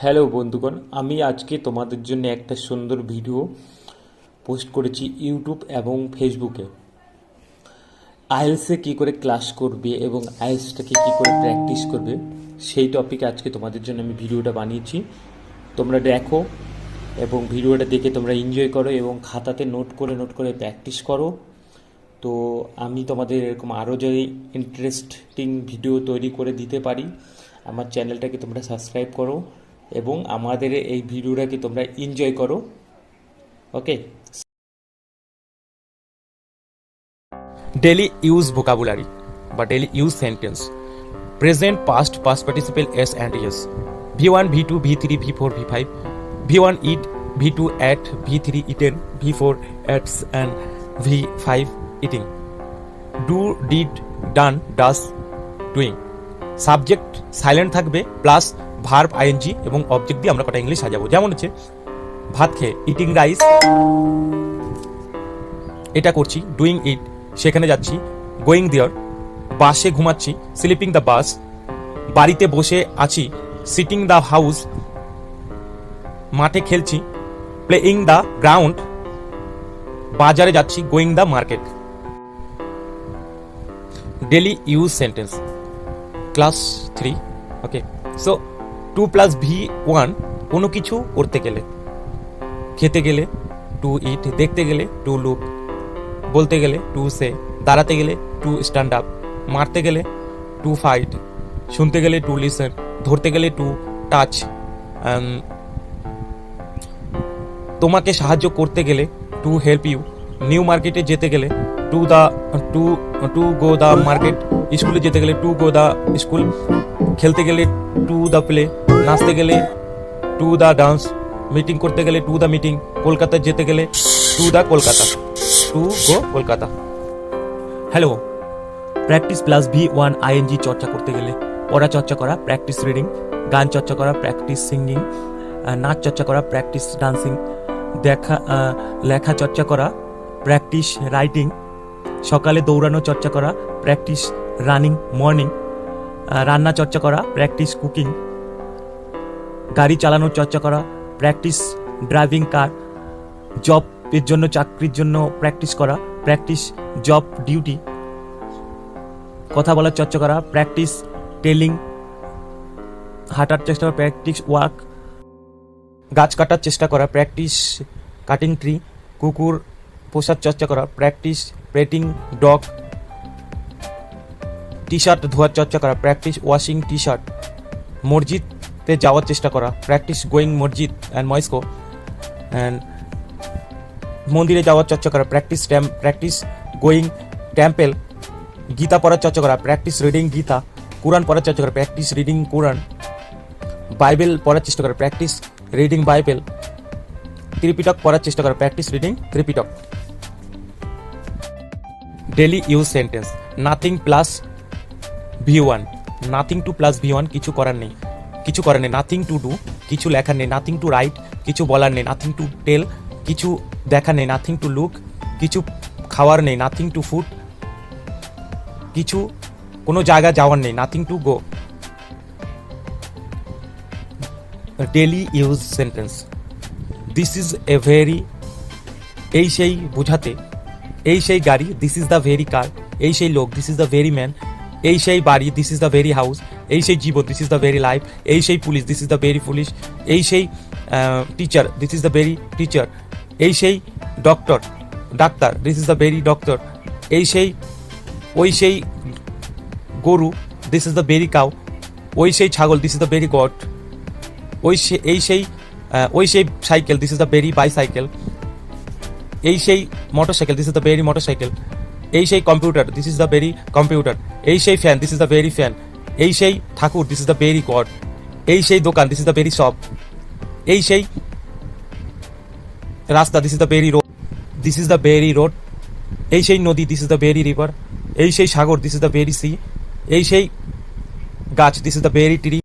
Hello বন্ধুগণ, আমি আজকে তোমাদের জন্য একটা সুন্দর ভিডিও পোস্ট করেছি ইউটিউব এবং ফেসবুকে। আইএলসে কী করে ক্লাস করবে এবং আইএলসটাকে কী করে প্র্যাকটিস করবে সেই টপিকে আজকে তোমাদের জন্য আমি ভিডিওটা বানিয়েছি। তোমরা দেখো এবং ভিডিওটা দেখে তোমরা এনজয় করো এবং খাতাতে নোট করে প্র্যাকটিস করো। তো আমি তোমাদের এরকম আরও যদি ইন্টারেস্টিং ভিডিও তৈরি করে দিতে পারি, আমার চ্যানেলটাকে তোমরা সাবস্ক্রাইব করো এবং আমাদের এই ভিডিওটাকে তোমরা এনজয় করো। ওকে, Daily use vocabulary বা daily use sentence. Present, past, past participle s and yes. V1, V2, V3, V4, V5. V1 eat, V2 ate, V3 eaten, V4 eats and V5 eating. Do, did, done, does, doing. Subject silent থাকবে plus verb ING এবং object দিয়ে আমরা কটা English সাজাবো। যেমন হচ্ছে ভাত খেয়ে, ইটিং রাইস, এটা করছি। ডুইং ইট, সেখানে যাচ্ছি। গোয়িং দেয়ার, বাসে ঘুমাচ্ছি। স্লিপিং দ্য বাস, বাড়িতে বসে আছি। সিটিং দ্য হাউস, মাঠে খেলছি। প্লেইং দ্য গ্রাউন্ড, বাজারে যাচ্ছি। Going the market. Daily use sentence class 3। Okay, so 2+V1 কোনো কিছু করতে গেলে, খেতে গেলে টু ইট, দেখতে গেলে টু লুক, বলতে গেলে টু সে, দাঁড়াতে গেলে টু স্ট্যান্ড আপ, মারতে গেলে টু ফাইট, শুনতে গেলে টু লিসেন, ধরতে গেলে টু টাচ, তোমাকে সাহায্য করতে গেলে টু হেল্প ইউ, নিউ মার্কেটে যেতে গেলে টু গো দ্য মার্কেট, স্কুলে যেতে গেলে টু গো দ্য স্কুল, খেলতে গেলে টু দ্য প্লে, নাচতে গেলে টু দ্য ডান্স, মিটিং করতে গেলে টু দ্য মিটিং, কলকাতায় যেতে গেলে to the Kolkata, to go Kolkata. Hello, practice plus V1 ING চর্চা করতে গেলে পড়া চর্চা করা, প্র্যাকটিস রিডিং, গান চর্চা করা, প্র্যাকটিস সিঙ্গিং, নাচ চর্চা করা, প্র্যাকটিস ডান্সিং, লেখা চর্চা করা, প্র্যাকটিস রাইটিং, সকালে দৌড়ানো চর্চা করা, প্র্যাকটিস রানিং মর্নিং, রান্না চর্চা করা, প্র্যাকটিস কুকিং, গাড়ি চালানোর চর্চা করা, প্র্যাকটিস ড্রাইভিং কার, জবের জন্য চাকরির জন্য প্র্যাকটিস করা, প্র্যাকটিস জব ডিউটি, কথা বলার চর্চা করা, প্র্যাকটিস টেলিং, হাঁটার চেষ্টা করা, প্র্যাকটিস ওয়াক, গাছ কাটার চেষ্টা করা, প্র্যাকটিস কাটিং ট্রি, কুকুর পোষার চর্চা করা, প্র্যাকটিস পেটিং ডগ, টি শার্ট ধোয়ার চর্চা করা, প্র্যাকটিস ওয়াশিং টি শার্ট, মসজিদে যাওয়ার চেষ্টা করা, প্র্যাকটিস গোয়িং মসজিদ অ্যান্ড মস্কো, অ্যান্ড মন্দিরে যাওয়ার চর্চা করা, প্র্যাকটিস গোয়িং টেম্পল, গীতা পড়ার চর্চা করা, প্র্যাকটিস রিডিং গীতা, কোরআন পড়ার চর্চা করা, প্র্যাকটিস রিডিং কোরআন, বাইবেল পড়ার চেষ্টা করা, প্র্যাকটিস রিডিং বাইবেল, ত্রিপিটক পড়ার চেষ্টা করা, practice reading Tripitaka. Daily use sentence nothing plus V1, nothing to plus V1 কিছু করার নেই, নাথিং টু ডু কিছু লেখার নেই, নাথিং টু রাইট কিছু বলার নেই, নাথিং টু টেল কিছু দেখা নেই, নাথিং টু লুক কিছু খাওয়ার নেই, নাথিং টু ফুড কিছু কোনো জায়গা যাওয়ার নেই, nothing to go. Daily use sentence this is a very, এই সেই বোঝাতে, এই সেই গাড়ি, this is the very car, এই সেই লোক, this is the very man, এই সেই বাড়ি, this is the very house, এই সেই জীবন, this is the very life, এই সেই police, this is the very police, এই সেই teacher, this is the very teacher, এই সেই ডাক্তার, this is the very doctor, এই সেই ওই সেই গরু, this is the very cow, ওই সেই ছাগল, this is the very god, ওই সেই cycle, this is the very bicycle, এই সেই motorcycle, this is the very motorcycle, এই সেই computer, this is the very computer, এই সেই fan, this is the very fan, এই সেই ঠাকুর, this is the very god, এই সেই দোকান, this is the very shop, এই সেই রাস্তা, this is the very road, this is the very road, এই সেই নদী, this is the very river, এই সেই সাগর, this is the very sea, এই সেই গাছ, this is the very tree.